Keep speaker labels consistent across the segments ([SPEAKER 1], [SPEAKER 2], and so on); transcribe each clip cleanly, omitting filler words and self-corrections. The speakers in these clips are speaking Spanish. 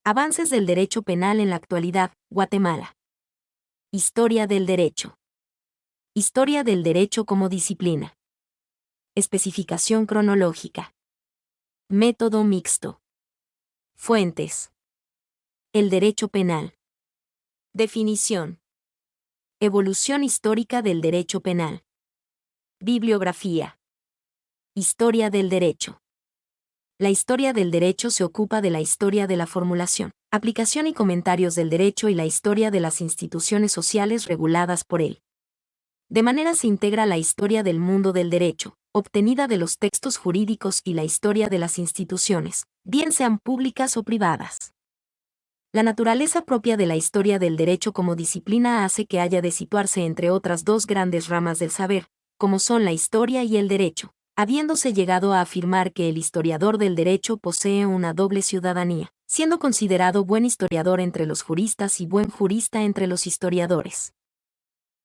[SPEAKER 1] Avances del derecho penal en la actualidad, Guatemala. Historia del derecho. Historia del derecho como disciplina. Especificación cronológica. Método mixto. Fuentes. El derecho penal. Definición. Evolución histórica del derecho penal. Bibliografía. Historia del derecho. La historia del derecho se ocupa de la historia de la formulación, aplicación y comentarios del derecho y la historia de las instituciones sociales reguladas por él. De manera se integra la historia del mundo del derecho, obtenida de los textos jurídicos y la historia de las instituciones, bien sean públicas o privadas. La naturaleza propia de la historia del derecho como disciplina hace que haya de situarse entre otras dos grandes ramas del saber, como son la historia y el derecho, habiéndose llegado a afirmar que el historiador del derecho posee una doble ciudadanía, siendo considerado buen historiador entre los juristas y buen jurista entre los historiadores.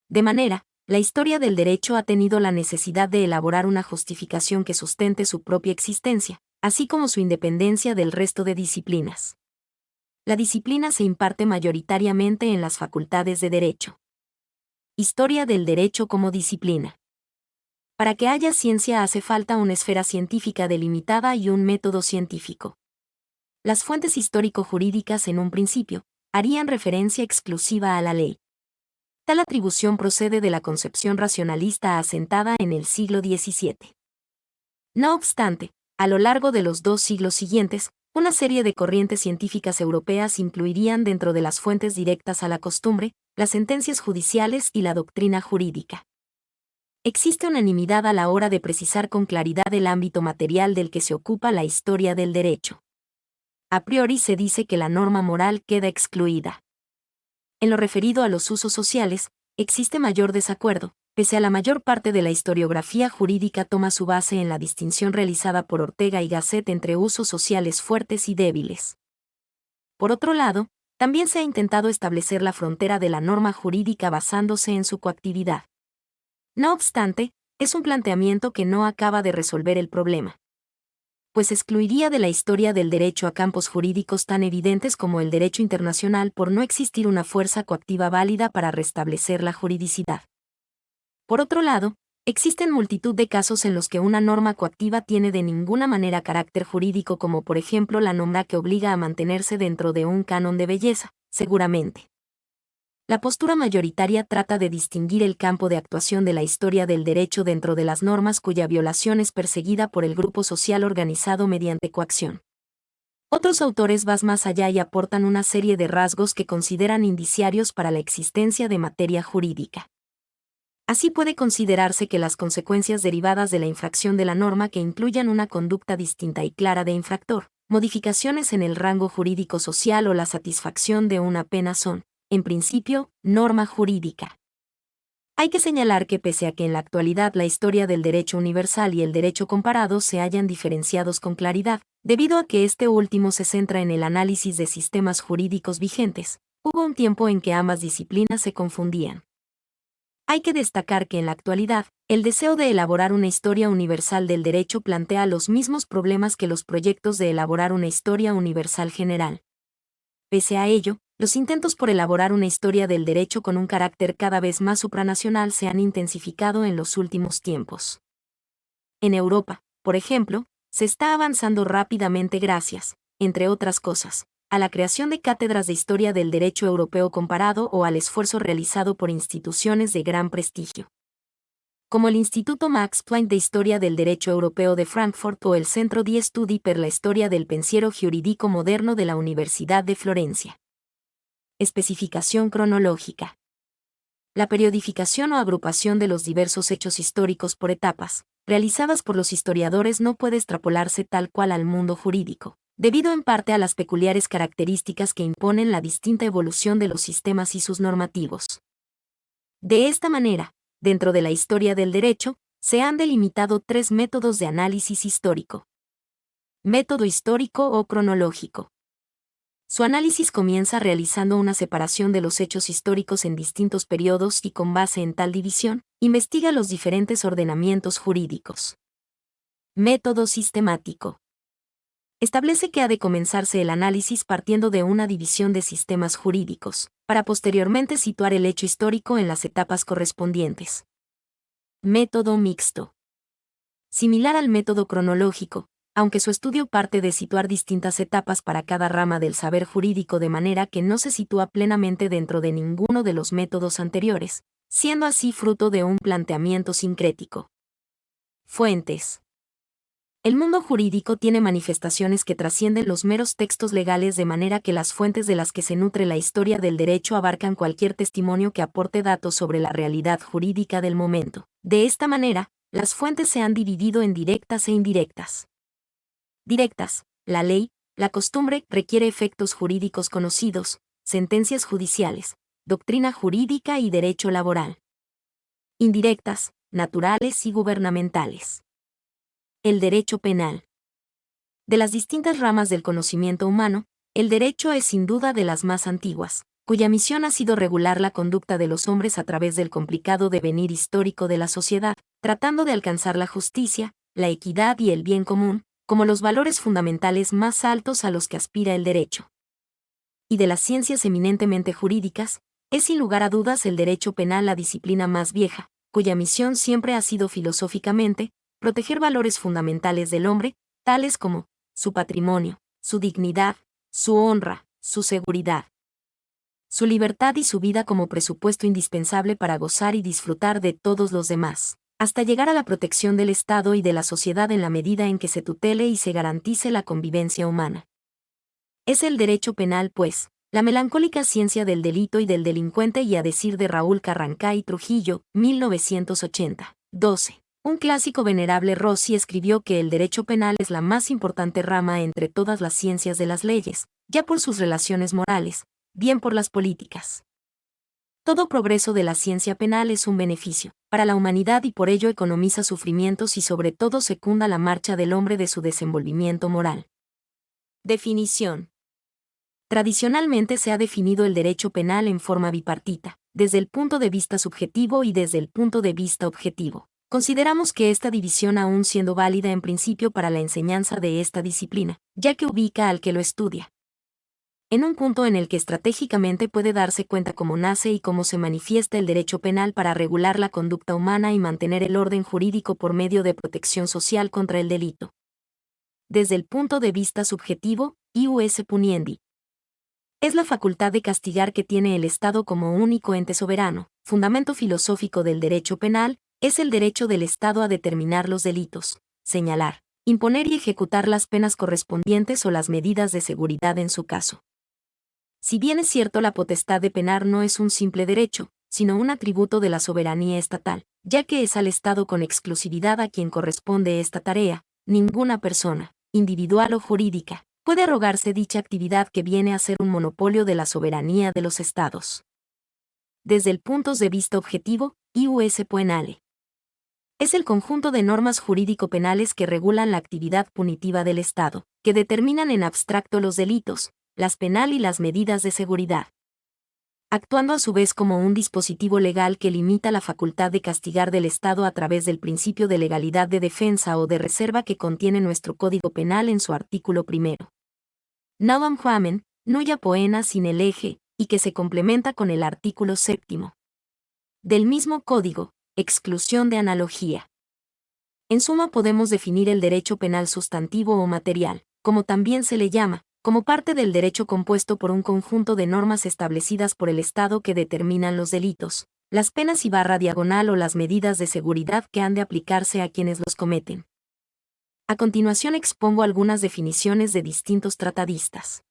[SPEAKER 1] De manera, la historia del derecho ha tenido la necesidad de elaborar una justificación que sustente su propia existencia, así como su independencia del resto de disciplinas. La disciplina se imparte mayoritariamente en las facultades de derecho. Historia del derecho como disciplina. Para que haya ciencia hace falta una esfera científica delimitada y un método científico. Las fuentes histórico-jurídicas en un principio harían referencia exclusiva a la ley. Tal atribución procede de la concepción racionalista asentada en el siglo XVII. No obstante, a lo largo de los 2 siglos siguientes, una serie de corrientes científicas europeas incluirían dentro de las fuentes directas a la costumbre, las sentencias judiciales y la doctrina jurídica. Existe unanimidad a la hora de precisar con claridad el ámbito material del que se ocupa la historia del derecho. A priori se dice que la norma moral queda excluida. En lo referido a los usos sociales, existe mayor desacuerdo, pese a la mayor parte de la historiografía jurídica toma su base en la distinción realizada por Ortega y Gasset entre usos sociales fuertes y débiles. Por otro lado, también se ha intentado establecer la frontera de la norma jurídica basándose en su coactividad. No obstante, es un planteamiento que no acaba de resolver el problema, pues excluiría de la historia del derecho a campos jurídicos tan evidentes como el derecho internacional por no existir una fuerza coactiva válida para restablecer la juridicidad. Por otro lado, existen multitud de casos en los que una norma coactiva tiene de ninguna manera carácter jurídico, como por ejemplo la norma que obliga a mantenerse dentro de un canon de belleza, seguramente. La postura mayoritaria trata de distinguir el campo de actuación de la historia del derecho dentro de las normas cuya violación es perseguida por el grupo social organizado mediante coacción. Otros autores van más allá y aportan una serie de rasgos que consideran indiciarios para la existencia de materia jurídica. Así puede considerarse que las consecuencias derivadas de la infracción de la norma que incluyan una conducta distinta y clara de infractor, modificaciones en el rango jurídico social o la satisfacción de una pena son, en principio, norma jurídica. Hay que señalar que pese a que en la actualidad la historia del derecho universal y el derecho comparado se hayan diferenciados con claridad, debido a que este último se centra en el análisis de sistemas jurídicos vigentes, hubo un tiempo en que ambas disciplinas se confundían. Hay que destacar que en la actualidad, el deseo de elaborar una historia universal del derecho plantea los mismos problemas que los proyectos de elaborar una historia universal general. Pese a ello, los intentos por elaborar una historia del derecho con un carácter cada vez más supranacional se han intensificado en los últimos tiempos. En Europa, por ejemplo, se está avanzando rápidamente gracias, entre otras cosas, a la creación de cátedras de historia del derecho europeo comparado o al esfuerzo realizado por instituciones de gran prestigio, como el Instituto Max Planck de Historia del Derecho Europeo de Frankfurt o el Centro di Studi per la Storia del Pensiero Giuridico Moderno de la Universidad de Florencia. Especificación cronológica. La periodificación o agrupación de los diversos hechos históricos por etapas, realizadas por los historiadores, no puede extrapolarse tal cual al mundo jurídico, debido en parte a las peculiares características que imponen la distinta evolución de los sistemas y sus normativos. De esta manera, dentro de la historia del derecho, se han delimitado 3 métodos de análisis histórico. Método histórico o cronológico. Su análisis comienza realizando una separación de los hechos históricos en distintos periodos y con base en tal división, investiga los diferentes ordenamientos jurídicos. Método sistemático. Establece que ha de comenzarse el análisis partiendo de una división de sistemas jurídicos, para posteriormente situar el hecho histórico en las etapas correspondientes. Método mixto. Similar al método cronológico, aunque su estudio parte de situar distintas etapas para cada rama del saber jurídico de manera que no se sitúa plenamente dentro de ninguno de los métodos anteriores, siendo así fruto de un planteamiento sincrético. Fuentes. El mundo jurídico tiene manifestaciones que trascienden los meros textos legales de manera que las fuentes de las que se nutre la historia del derecho abarcan cualquier testimonio que aporte datos sobre la realidad jurídica del momento. De esta manera, las fuentes se han dividido en directas e indirectas. Directas: la ley, la costumbre requiere efectos jurídicos conocidos, sentencias judiciales, doctrina jurídica y derecho laboral. Indirectas: naturales y gubernamentales. El derecho penal. De las distintas ramas del conocimiento humano, el derecho es sin duda de las más antiguas, cuya misión ha sido regular la conducta de los hombres a través del complicado devenir histórico de la sociedad, tratando de alcanzar la justicia, la equidad y el bien común, como los valores fundamentales más altos a los que aspira el derecho. Y de las ciencias eminentemente jurídicas, es sin lugar a dudas el derecho penal la disciplina más vieja, cuya misión siempre ha sido filosóficamente proteger valores fundamentales del hombre, tales como su patrimonio, su dignidad, su honra, su seguridad, su libertad y su vida como presupuesto indispensable para gozar y disfrutar de todos los demás, hasta llegar a la protección del Estado y de la sociedad en la medida en que se tutele y se garantice la convivencia humana. Es el derecho penal, pues, la melancólica ciencia del delito y del delincuente, y a decir de Raúl Carrancay Trujillo, 1980. 12. Un clásico venerable Rossi escribió que el derecho penal es la más importante rama entre todas las ciencias de las leyes, ya por sus relaciones morales, bien por las políticas. Todo progreso de la ciencia penal es un beneficio para la humanidad y por ello economiza sufrimientos y sobre todo secunda la marcha del hombre de su desenvolvimiento moral. Definición. Tradicionalmente se ha definido el derecho penal en forma bipartita, desde el punto de vista subjetivo y desde el punto de vista objetivo. Consideramos que esta división, aún siendo válida en principio para la enseñanza de esta disciplina, ya que ubica al que lo estudia en un punto en el que estratégicamente puede darse cuenta cómo nace y cómo se manifiesta el derecho penal para regular la conducta humana y mantener el orden jurídico por medio de protección social contra el delito. Desde el punto de vista subjetivo, ius puniendi, es la facultad de castigar que tiene el Estado como único ente soberano, fundamento filosófico del derecho penal. Es el derecho del Estado a determinar los delitos, señalar, imponer y ejecutar las penas correspondientes o las medidas de seguridad en su caso. Si bien es cierto, la potestad de penar no es un simple derecho, sino un atributo de la soberanía estatal, ya que es al Estado con exclusividad a quien corresponde esta tarea, ninguna persona, individual o jurídica, puede arrogarse dicha actividad que viene a ser un monopolio de la soberanía de los Estados. Desde el punto de vista objetivo, ius poenale es el conjunto de normas jurídico-penales que regulan la actividad punitiva del Estado, que determinan en abstracto los delitos, las penal y las medidas de seguridad, actuando a su vez como un dispositivo legal que limita la facultad de castigar del Estado a través del principio de legalidad de defensa o de reserva que contiene nuestro Código Penal en su artículo 1. Navam Juamen, Nuya Poena sin el eje, y que se complementa con el artículo 7. Del mismo código, exclusión de analogía. En suma, podemos definir el derecho penal sustantivo o material, como también se le llama, como parte del derecho compuesto por un conjunto de normas establecidas por el Estado que determinan los delitos, las penas y /diagonal o las medidas de seguridad que han de aplicarse a quienes los cometen. A continuación expongo algunas definiciones de distintos tratadistas.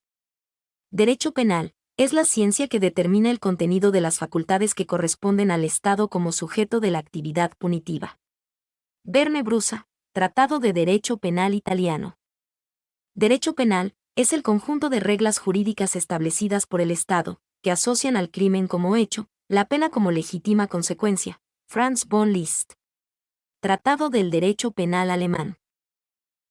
[SPEAKER 1] Derecho penal es la ciencia que determina el contenido de las facultades que corresponden al Estado como sujeto de la actividad punitiva. Verne Brusa, Tratado de Derecho Penal Italiano. Derecho penal es el conjunto de reglas jurídicas establecidas por el Estado, que asocian al crimen como hecho, la pena como legítima consecuencia. Franz von Liszt. Tratado del Derecho Penal Alemán.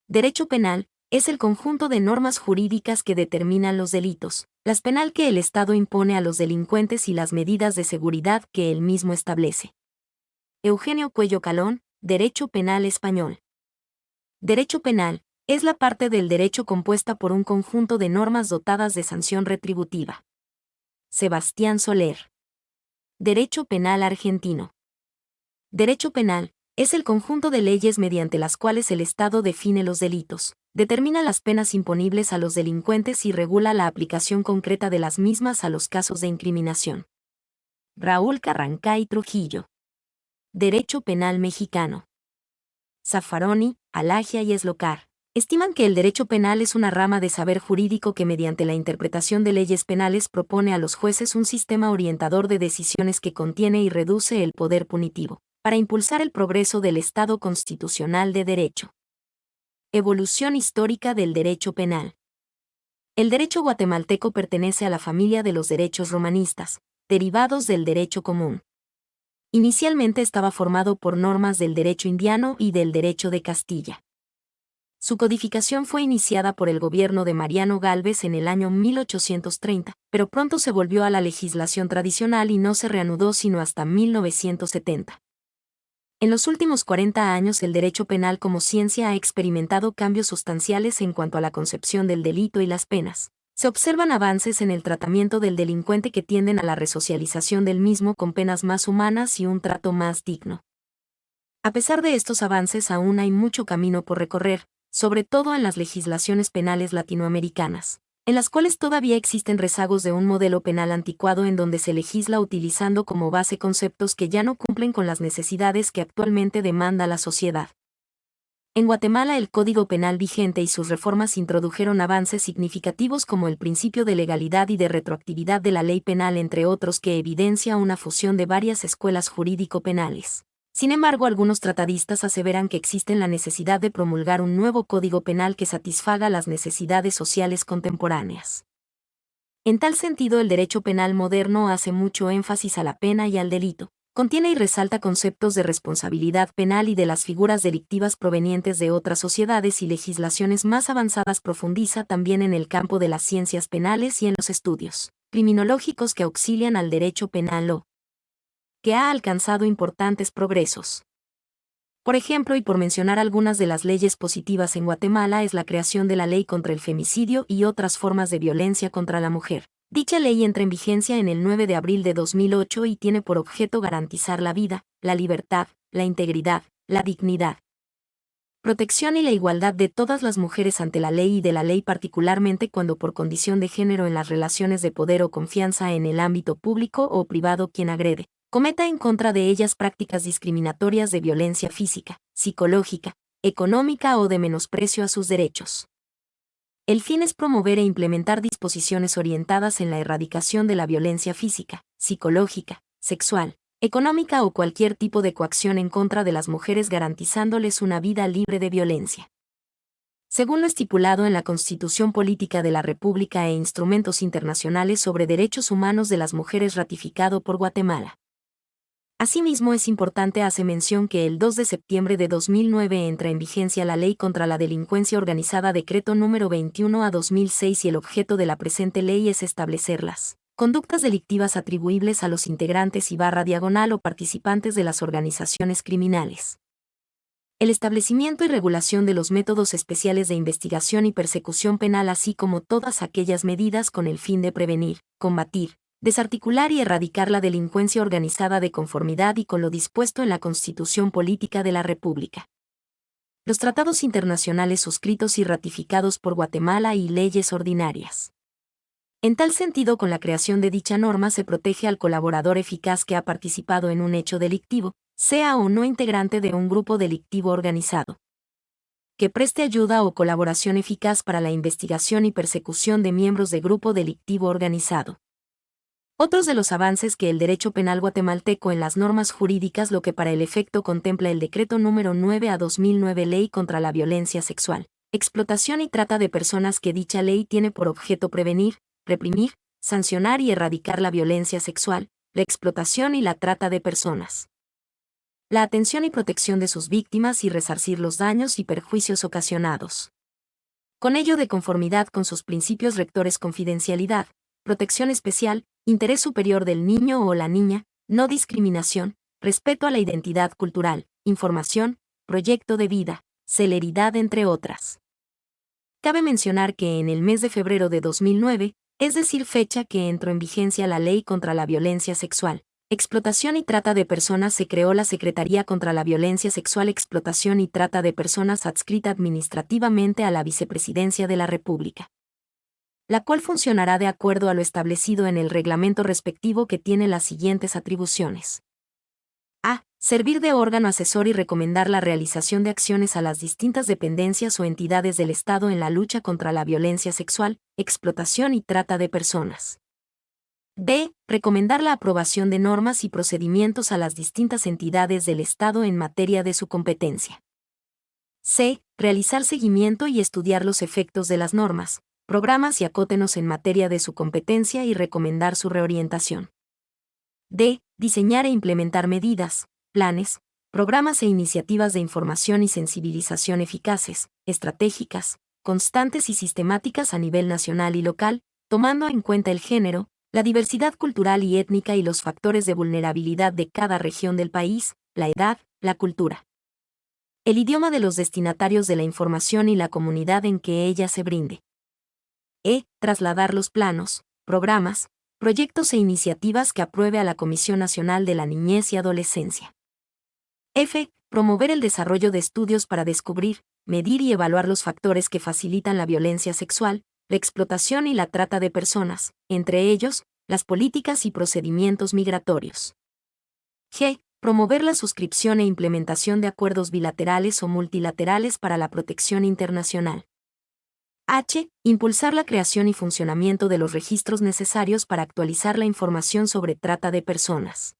[SPEAKER 1] Derecho penal es el conjunto de normas jurídicas que determinan los delitos, las penal que el Estado impone a los delincuentes y las medidas de seguridad que él mismo establece. Eugenio Cuello Calón, Derecho Penal Español. Derecho penal Es la parte del derecho compuesta por un conjunto de normas dotadas de sanción retributiva. Sebastián Soler. Derecho penal argentino. Derecho penal es el conjunto de leyes mediante las cuales el Estado define los delitos, determina las penas imponibles a los delincuentes y regula la aplicación concreta de las mismas a los casos de incriminación. Raúl Carrancay Trujillo. Derecho penal mexicano. Zaffaroni, Alagia y Eslocar estiman que el derecho penal es una rama de saber jurídico que mediante la interpretación de leyes penales propone a los jueces un sistema orientador de decisiones que contiene y reduce el poder punitivo, para impulsar el progreso del Estado constitucional de derecho. Evolución histórica del derecho penal. El derecho guatemalteco pertenece a la familia de los derechos romanistas, derivados del derecho común. Inicialmente estaba formado por normas del derecho indiano y del derecho de Castilla. Su codificación fue iniciada por el gobierno de Mariano Gálvez en el año 1830, pero pronto se volvió a la legislación tradicional y no se reanudó sino hasta 1970. En los últimos 40 años el derecho penal como ciencia ha experimentado cambios sustanciales en cuanto a la concepción del delito y las penas. Se observan avances en el tratamiento del delincuente que tienden a la resocialización del mismo con penas más humanas y un trato más digno. A pesar de estos avances aún hay mucho camino por recorrer, sobre todo en las legislaciones penales latinoamericanas, en las cuales todavía existen rezagos de un modelo penal anticuado en donde se legisla utilizando como base conceptos que ya no cumplen con las necesidades que actualmente demanda la sociedad. En Guatemala el Código Penal vigente y sus reformas introdujeron avances significativos como el principio de legalidad y de retroactividad de la ley penal, entre otros, que evidencia una fusión de varias escuelas jurídico-penales. Sin embargo, algunos tratadistas aseveran que existe la necesidad de promulgar un nuevo Código Penal que satisfaga las necesidades sociales contemporáneas. En tal sentido, el derecho penal moderno hace mucho énfasis a la pena y al delito. Contiene y resalta conceptos de responsabilidad penal y de las figuras delictivas provenientes de otras sociedades y legislaciones más avanzadas. Profundiza también en el campo de las ciencias penales y en los estudios criminológicos que auxilian al derecho penal, que ha alcanzado importantes progresos. Por ejemplo, y por mencionar algunas de las leyes positivas en Guatemala, es la creación de la Ley contra el Femicidio y otras formas de violencia contra la mujer. Dicha ley entra en vigencia en el 9 de abril de 2008 y tiene por objeto garantizar la vida, la libertad, la integridad, la dignidad, protección y la igualdad de todas las mujeres ante la ley y de la ley, particularmente cuando por condición de género en las relaciones de poder o confianza en el ámbito público o privado quien agrede, cometa en contra de ellas prácticas discriminatorias de violencia física, psicológica, económica o de menosprecio a sus derechos. El fin es promover e implementar disposiciones orientadas en la erradicación de la violencia física, psicológica, sexual, económica o cualquier tipo de coacción en contra de las mujeres, garantizándoles una vida libre de violencia. Según lo estipulado en la Constitución Política de la República e instrumentos internacionales sobre derechos humanos de las mujeres ratificado por Guatemala. Asimismo, es importante hacer mención que el 2 de septiembre de 2009 entra en vigencia la Ley contra la Delincuencia Organizada, decreto número 21/2006, y el objeto de la presente ley es establecer las conductas delictivas atribuibles a los integrantes / o participantes de las organizaciones criminales. El establecimiento y regulación de los métodos especiales de investigación y persecución penal, así como todas aquellas medidas con el fin de prevenir, combatir, desarticular y erradicar la delincuencia organizada de conformidad y con lo dispuesto en la Constitución Política de la República, los tratados internacionales suscritos y ratificados por Guatemala y leyes ordinarias. En tal sentido, con la creación de dicha norma se protege al colaborador eficaz que ha participado en un hecho delictivo, sea o no integrante de un grupo delictivo organizado, que preste ayuda o colaboración eficaz para la investigación y persecución de miembros de grupo delictivo organizado. Otros de los avances que el derecho penal guatemalteco en las normas jurídicas, lo que para el efecto contempla el decreto número 9/2009, Ley contra la Violencia Sexual, Explotación y Trata de Personas, que dicha ley tiene por objeto prevenir, reprimir, sancionar y erradicar la violencia sexual, la explotación y la trata de personas, la atención y protección de sus víctimas y resarcir los daños y perjuicios ocasionados. Con ello, de conformidad con sus principios rectores: confidencialidad, protección especial, interés superior del niño o la niña, no discriminación, respeto a la identidad cultural, información, proyecto de vida, celeridad, entre otras. Cabe mencionar que en el mes de febrero de 2009, es decir, fecha que entró en vigencia la Ley contra la Violencia Sexual, Explotación y Trata de Personas, se creó la Secretaría contra la Violencia Sexual, Explotación y Trata de Personas adscrita administrativamente a la Vicepresidencia de la República, la cual funcionará de acuerdo a lo establecido en el reglamento respectivo, que tiene las siguientes atribuciones. A. Servir de órgano asesor y recomendar la realización de acciones a las distintas dependencias o entidades del Estado en la lucha contra la violencia sexual, explotación y trata de personas. B. Recomendar la aprobación de normas y procedimientos a las distintas entidades del Estado en materia de su competencia. C. Realizar seguimiento y estudiar los efectos de las normas, programas y acótenos en materia de su competencia y recomendar su reorientación. D. Diseñar e implementar medidas, planes, programas e iniciativas de información y sensibilización eficaces, estratégicas, constantes y sistemáticas a nivel nacional y local, tomando en cuenta el género, la diversidad cultural y étnica y los factores de vulnerabilidad de cada región del país, la edad, la cultura, el idioma de los destinatarios de la información y la comunidad en que ella se brinde. E. Trasladar los planos, programas, proyectos e iniciativas que apruebe a la Comisión Nacional de la Niñez y Adolescencia. F. Promover el desarrollo de estudios para descubrir, medir y evaluar los factores que facilitan la violencia sexual, la explotación y la trata de personas, entre ellos, las políticas y procedimientos migratorios. G. Promover la suscripción e implementación de acuerdos bilaterales o multilaterales para la protección internacional. H. Impulsar la creación y funcionamiento de los registros necesarios para actualizar la información sobre trata de personas.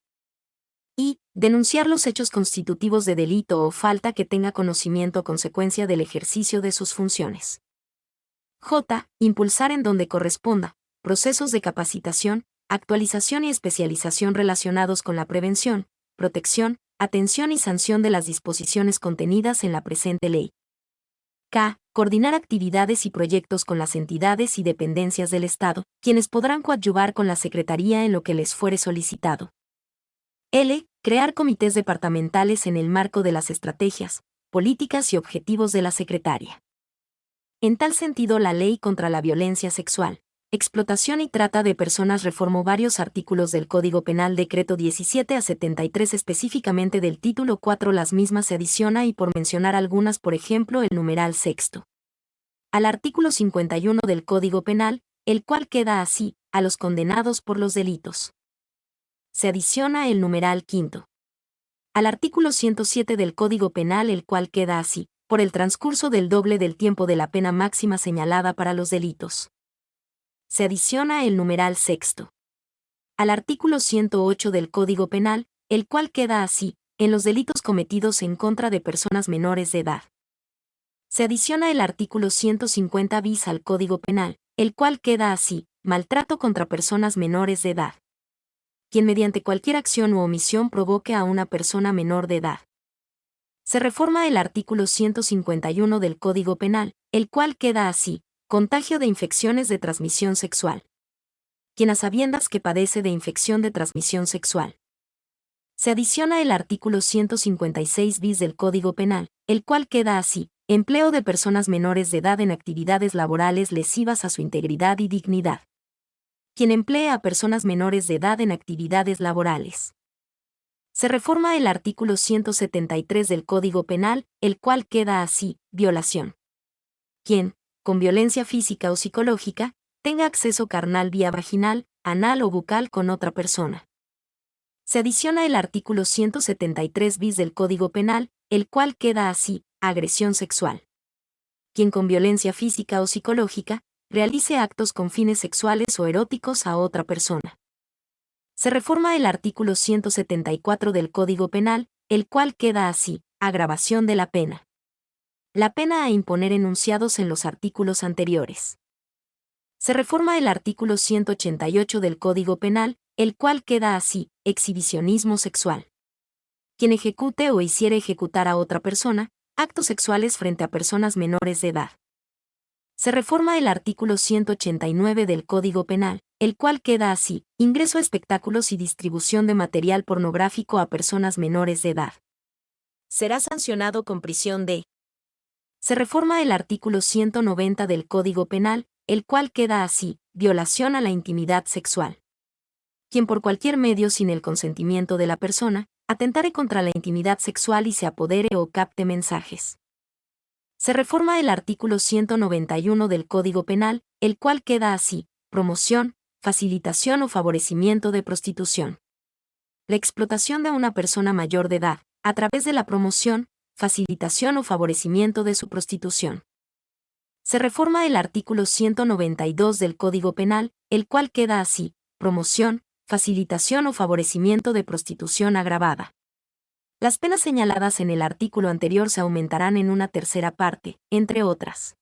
[SPEAKER 1] I. Denunciar los hechos constitutivos de delito o falta que tenga conocimiento a consecuencia del ejercicio de sus funciones. J. Impulsar en donde corresponda procesos de capacitación, actualización y especialización relacionados con la prevención, protección, atención y sanción de las disposiciones contenidas en la presente ley. K. Coordinar actividades y proyectos con las entidades y dependencias del Estado, quienes podrán coadyuvar con la Secretaría en lo que les fuere solicitado. L. Crear comités departamentales en el marco de las estrategias, políticas y objetivos de la Secretaría. En tal sentido, la Ley contra la Violencia Sexual, Explotación y Trata de Personas reformó varios artículos del Código Penal, Decreto 17 a 73, específicamente del título 4. Las mismas se adiciona, y por mencionar algunas, por ejemplo, el numeral sexto al artículo 51 del Código Penal, el cual queda así: a los condenados por los delitos. Se adiciona el numeral quinto al artículo 107 del Código Penal, el cual queda así: por el transcurso del doble del tiempo de la pena máxima señalada para los delitos. Se adiciona el numeral sexto al artículo 108 del Código Penal, el cual queda así: en los delitos cometidos en contra de personas menores de edad. Se adiciona el artículo 150 bis al Código Penal, el cual queda así: maltrato contra personas menores de edad. Quien mediante cualquier acción u omisión provoque a una persona menor de edad. Se reforma el artículo 151 del Código Penal, el cual queda así: contagio de infecciones de transmisión sexual. Quien a sabiendas que padece de infección de transmisión sexual. Se adiciona el artículo 156 bis del Código Penal, el cual queda así: empleo de personas menores de edad en actividades laborales lesivas a su integridad y dignidad. Quien emplee a personas menores de edad en actividades laborales. Se reforma el artículo 173 del Código Penal, el cual queda así: violación. Quien, con violencia física o psicológica, tenga acceso carnal vía vaginal, anal o bucal con otra persona. Se adiciona el artículo 173 bis del Código Penal, el cual queda así: agresión sexual. Quien con violencia física o psicológica realice actos con fines sexuales o eróticos a otra persona. Se reforma el artículo 174 del Código Penal, el cual queda así: agravación de la pena. La pena a imponer enunciados en los artículos anteriores. Se reforma el artículo 188 del Código Penal, el cual queda así: exhibicionismo sexual. Quien ejecute o hiciere ejecutar a otra persona actos sexuales frente a personas menores de edad. Se reforma el artículo 189 del Código Penal, el cual queda así: ingreso a espectáculos y distribución de material pornográfico a personas menores de edad. Será sancionado con prisión de Se reforma el artículo 190 del Código Penal, el cual queda así: violación a la intimidad sexual. Quien por cualquier medio sin el consentimiento de la persona, atentare contra la intimidad sexual y se apodere o capte mensajes. Se reforma el artículo 191 del Código Penal, el cual queda así: promoción, facilitación o favorecimiento de prostitución. La explotación de una persona mayor de edad, a través de la promoción, facilitación o favorecimiento de su prostitución. Se reforma el artículo 192 del Código Penal, el cual queda así: promoción, facilitación o favorecimiento de prostitución agravada. Las penas señaladas en el artículo anterior se aumentarán en una tercera parte, entre otras.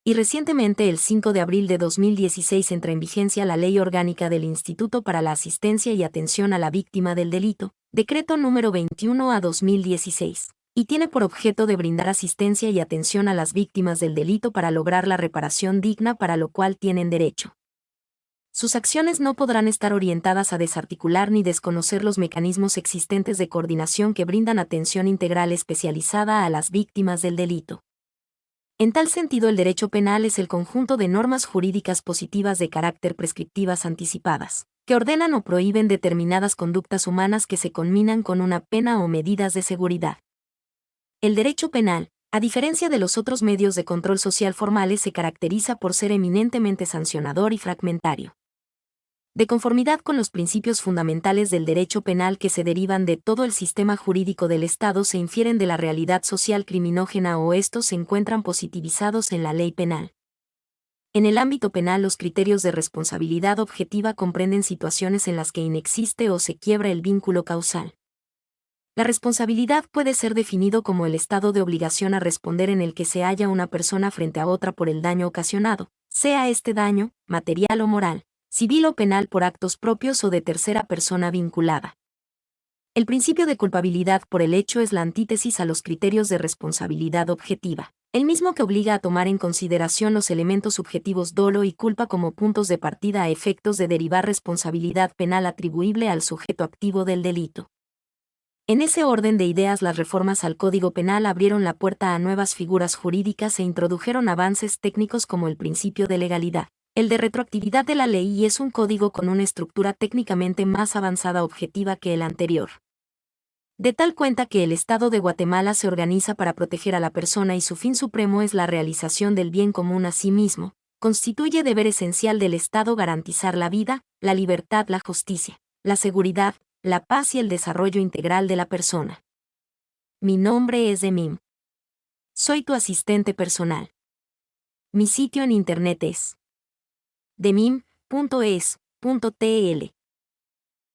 [SPEAKER 1] Y recientemente, el 5 de abril de 2016, entra en vigencia la Ley Orgánica del Instituto para la Asistencia y Atención a la Víctima del Delito, Decreto número 21/2016, y tiene por objeto de brindar asistencia y atención a las víctimas del delito para lograr la reparación digna para lo cual tienen derecho. Sus acciones no podrán estar orientadas a desarticular ni desconocer los mecanismos existentes de coordinación que brindan atención integral especializada a las víctimas del delito. En tal sentido, el derecho penal es el conjunto de normas jurídicas positivas de carácter prescriptivas anticipadas, que ordenan o prohíben determinadas conductas humanas que se conminan con una pena o medidas de seguridad. El derecho penal, a diferencia de los otros medios de control social formales, se caracteriza por ser eminentemente sancionador y fragmentario. De conformidad con los principios fundamentales del derecho penal que se derivan de todo el sistema jurídico del Estado, se infieren de la realidad social criminógena o estos se encuentran positivizados en la ley penal. En el ámbito penal, los criterios de responsabilidad objetiva comprenden situaciones en las que inexiste o se quiebra el vínculo causal. La responsabilidad puede ser definido como el estado de obligación a responder en el que se halla una persona frente a otra por el daño ocasionado, sea este daño material o moral, civil o penal, por actos propios o de tercera persona vinculada. El principio de culpabilidad por el hecho es la antítesis a los criterios de responsabilidad objetiva, el mismo que obliga a tomar en consideración los elementos subjetivos dolo y culpa como puntos de partida a efectos de derivar responsabilidad penal atribuible al sujeto activo del delito. En ese orden de ideas, las reformas al Código Penal abrieron la puerta a nuevas figuras jurídicas e introdujeron avances técnicos como el principio de legalidad, el de retroactividad de la ley, y es un código con una estructura técnicamente más avanzada objetiva que el anterior. De tal cuenta que el Estado de Guatemala se organiza para proteger a la persona y su fin supremo es la realización del bien común a sí mismo, constituye deber esencial del Estado garantizar la vida, la libertad, la justicia, la seguridad, la paz y el desarrollo integral de la persona. Mi nombre es Demim. Soy tu asistente personal. Mi sitio en internet es demim.es.tl.